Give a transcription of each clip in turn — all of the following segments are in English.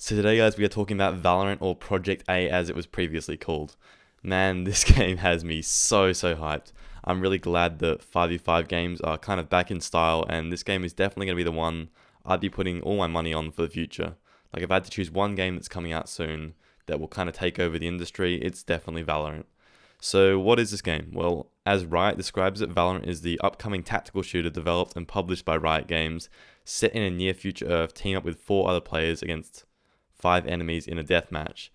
So today guys, we are talking about Valorant, or Project A as it was previously called. Man, this game has me so hyped. I'm really glad that 5v5 games are kind of back in style, and this game is definitely going to be the one I'd be putting all my money on for the future. Like, if I had to choose one game that's coming out soon that will kind of take over the industry, it's definitely Valorant. So what is this game? Well, as Riot describes it, Valorant is the upcoming tactical shooter developed and published by Riot Games, set in a near future Earth, team up with 4 other players against 5 enemies in a deathmatch.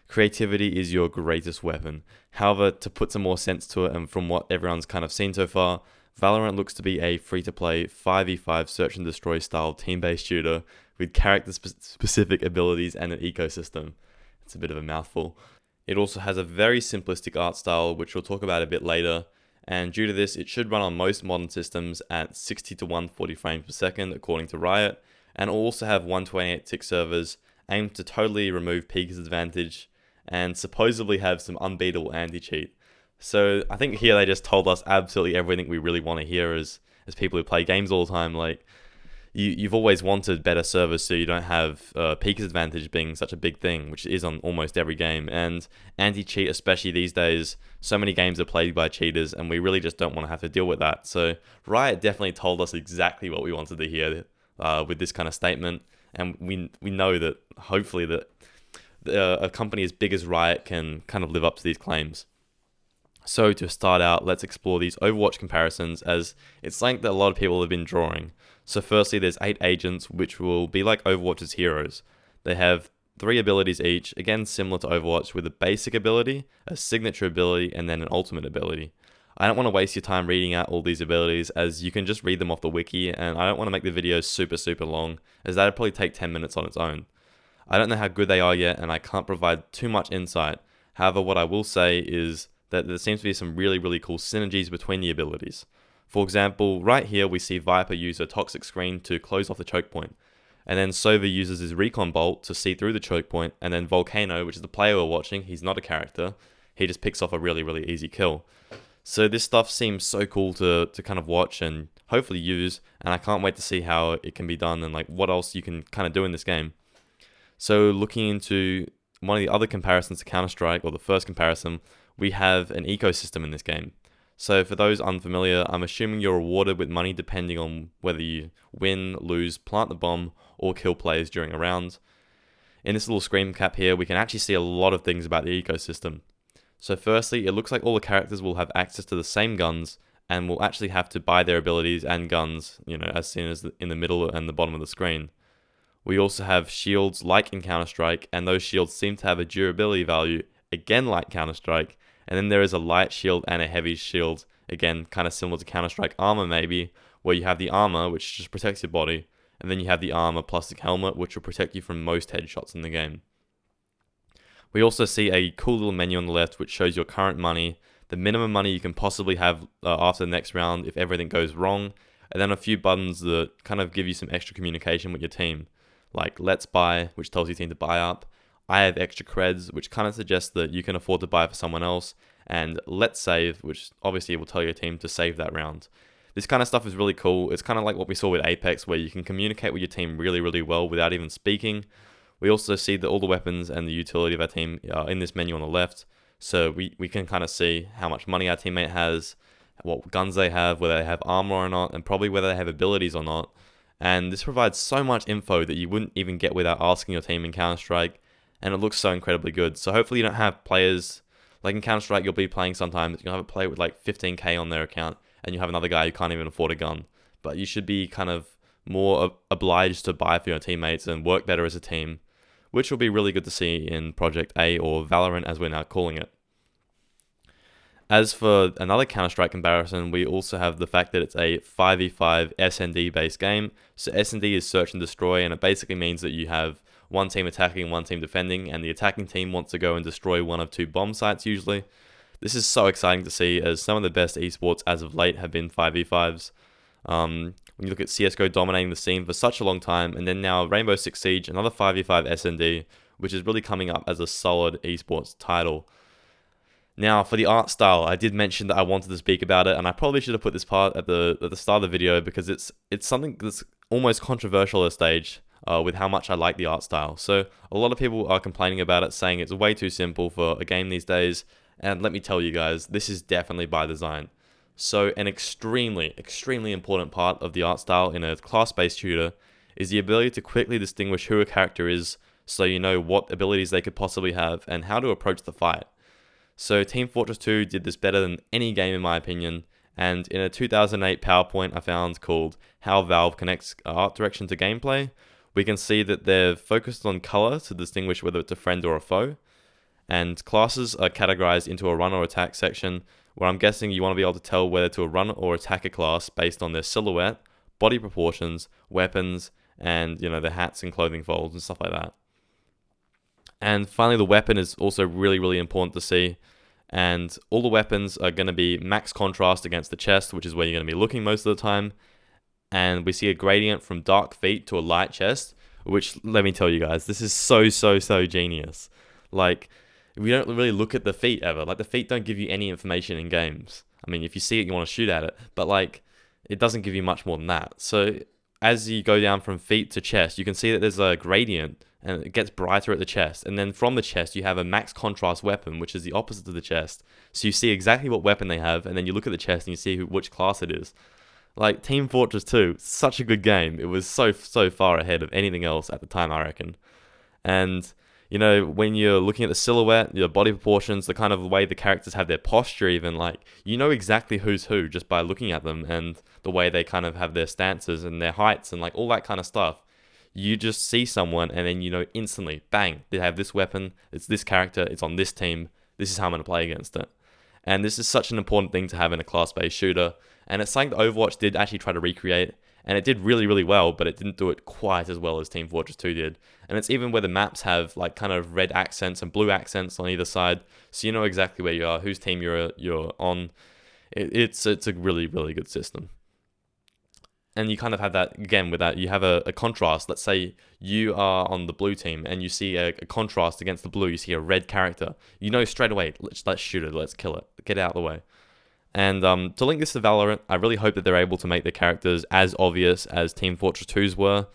Creativity is your greatest weapon. However, to put some more sense to it, and from what everyone's kind of seen so far, Valorant looks to be a free-to-play 5v5 search and destroy style team-based shooter with character-specific abilities and an ecosystem. It's a bit of a mouthful. It also has a very simplistic art style, which we'll talk about a bit later, and due to this, it should run on most modern systems at 60 to 140 frames per second, according to Riot, and it'll also have 128-tick servers aimed to totally remove peak advantage and supposedly have some unbeatable anti-cheat. So I think here they just told us absolutely everything we really want to hear as people who play games all the time. Like, you've always wanted better servers so you don't have peak advantage being such a big thing, which is on almost every game. And anti-cheat, especially these days, so many games are played by cheaters, and we really just don't want to have to deal with that. So Riot definitely told us exactly what we wanted to hear with this kind of statement. And we know that hopefully that a company as big as Riot can kind of live up to these claims. So to start out, let's explore these Overwatch comparisons, as it's something that a lot of people have been drawing. So firstly, there's 8 agents, which will be like Overwatch's heroes. They have 3 abilities each, again similar to Overwatch, with a basic ability, a signature ability, and then an ultimate ability. I don't want to waste your time reading out all these abilities, as you can just read them off the wiki, and I don't want to make the video super long, as that would probably take 10 minutes on its own. I don't know how good they are yet, and I can't provide too much insight. However, what I will say is that there seems to be some really cool synergies between the abilities. For example, right here we see Viper use a toxic screen to close off the choke point, and then Sova uses his recon bolt to see through the choke point, and then Volcano, which is the player we're watching, he's not a character, he just picks off a really easy kill. So this stuff seems so cool to kind of watch and hopefully use, and I can't wait to see how it can be done and like what else you can kind of do in this game. So looking into one of the other comparisons to Counter-Strike, or the first comparison, we have an ecosystem in this game. So for those unfamiliar, I'm assuming you're rewarded with money depending on whether you win, lose, plant the bomb, or kill players during a round. In this little screen cap here, we can actually see a lot of things about the ecosystem. So firstly, it looks like all the characters will have access to the same guns, and will actually have to buy their abilities and guns, as seen as in the middle and the bottom of the screen. We also have shields like in Counter-Strike, and those shields seem to have a durability value, again like Counter-Strike. And then there is a light shield and a heavy shield, again kind of similar to Counter-Strike armor maybe, where you have the armor, which just protects your body, and then you have the armor plus the helmet, which will protect you from most headshots in the game. We also see a cool little menu on the left which shows your current money, the minimum money you can possibly have after the next round if everything goes wrong, and then a few buttons that kind of give you some extra communication with your team, like Let's Buy, which tells your team to buy up, I have extra creds, which kind of suggests that you can afford to buy for someone else, and Let's Save, which obviously will tell your team to save that round. This kind of stuff is really cool. It's kind of like what we saw with Apex, where you can communicate with your team really well without even speaking. We also see that all the weapons and the utility of our team are in this menu on the left, so we can kind of see how much money our teammate has, what guns they have, whether they have armor or not, and probably whether they have abilities or not. And this provides so much info that you wouldn't even get without asking your team in Counter-Strike, and it looks so incredibly good. So hopefully you don't have players, like in Counter-Strike you'll be playing sometimes, you'll have a player with like 15k on their account, and you have another guy who can't even afford a gun. But you should be kind of more obliged to buy for your teammates and work better as a team, which will be really good to see in Project A, or Valorant as we're now calling it. As for another Counter-Strike comparison, we also have the fact that it's a 5v5 S&D based game. So S&D is search and destroy, and it basically means that you have one team attacking, one team defending, and the attacking team wants to go and destroy one of 2 bomb sites usually. This is so exciting to see, as some of the best esports as of late have been 5v5s. When you look at CSGO dominating the scene for such a long time, and then now Rainbow Six Siege, another 5v5 S&D, which is really coming up as a solid esports title. Now, for the art style, I did mention that I wanted to speak about it, and I probably should have put this part at the start of the video, because it's something that's almost controversial at this stage. with how much I like the art style. So a lot of people are complaining about it, saying it's way too simple for a game these days. And let me tell you guys, this is definitely by design. So an extremely, extremely important part of the art style in a class-based shooter is the ability to quickly distinguish who a character is, so you know what abilities they could possibly have and how to approach the fight. So Team Fortress 2 did this better than any game in my opinion, and in a 2008 PowerPoint I found called How Valve Connects Art Direction to Gameplay, we can see that they're focused on color to distinguish whether it's a friend or a foe, and classes are categorized into a run or attack section, where I'm guessing you want to be able to tell whether to run or attack a class based on their silhouette, body proportions, weapons, and their hats and clothing folds and stuff like that. And finally, the weapon is also really, really important to see. And all the weapons are going to be max contrast against the chest, which is where you're going to be looking most of the time. And we see a gradient from dark feet to a light chest, which, let me tell you guys, this is so genius. Like, we don't really look at the feet ever. Like, the feet don't give you any information in games. I mean, if you see it, you want to shoot at it. But, like, it doesn't give you much more than that. So, as you go down from feet to chest, you can see that there's a gradient, and it gets brighter at the chest. And then from the chest, you have a max contrast weapon, which is the opposite of the chest. So you see exactly what weapon they have, and then you look at the chest and you see which class it is. Like, Team Fortress 2, such a good game. It was so far ahead of anything else at the time, I reckon. And, when you're looking at the silhouette, your body proportions, the kind of way the characters have their posture even, like, you know exactly who's who just by looking at them and the way they kind of have their stances and their heights and, like, all that kind of stuff. You just see someone and then instantly, bang, they have this weapon, it's this character, it's on this team, this is how I'm going to play against it. And this is such an important thing to have in a class-based shooter, and it's something that Overwatch did actually try to recreate, and it did really, really well, but it didn't do it quite as well as Team Fortress 2 did. And it's even where the maps have like kind of red accents and blue accents on either side, so you know exactly where you are, whose team you're on. It's a really, really good system. And you kind of have that, again, with that, you have a contrast. Let's say you are on the blue team and you see a contrast against the blue. You see a red character. You know straight away, let's shoot it, let's kill it, get it out of the way. And to link this to Valorant, I really hope that they're able to make the characters as obvious as Team Fortress 2's were.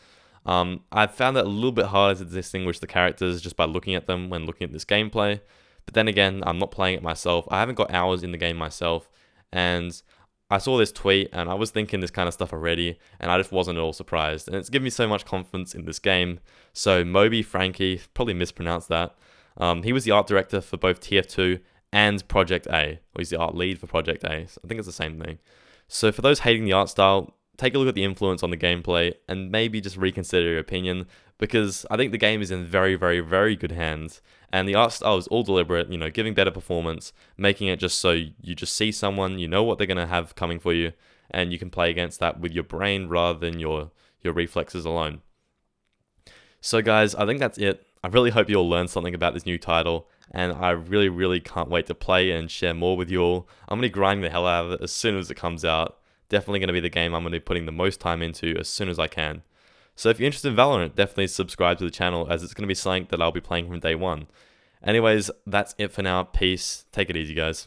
I've found it a little bit harder to distinguish the characters just by looking at them when looking at this gameplay. But then again, I'm not playing it myself. I haven't got hours in the game myself. And I saw this tweet and I was thinking this kind of stuff already, and I just wasn't at all surprised. And it's given me so much confidence in this game. So Moby Frankie, probably mispronounced that. He was the art director for both TF2 and Project A. Or he's the art lead for Project A. So I think it's the same thing. So for those hating the art style, take a look at the influence on the gameplay and maybe just reconsider your opinion, because I think the game is in very, very, very good hands. And the art style is all deliberate, giving better performance, making it just so you just see someone, you know what they're going to have coming for you, and you can play against that with your brain rather than your reflexes alone. So guys, I think that's it. I really hope you all learned something about this new title, and I really, really can't wait to play and share more with you all. I'm going to be grinding the hell out of it as soon as it comes out. Definitely going to be the game I'm going to be putting the most time into as soon as I can. So if you're interested in Valorant, definitely subscribe to the channel, as it's going to be something that I'll be playing from day one. Anyways, that's it for now. Peace. Take it easy, guys.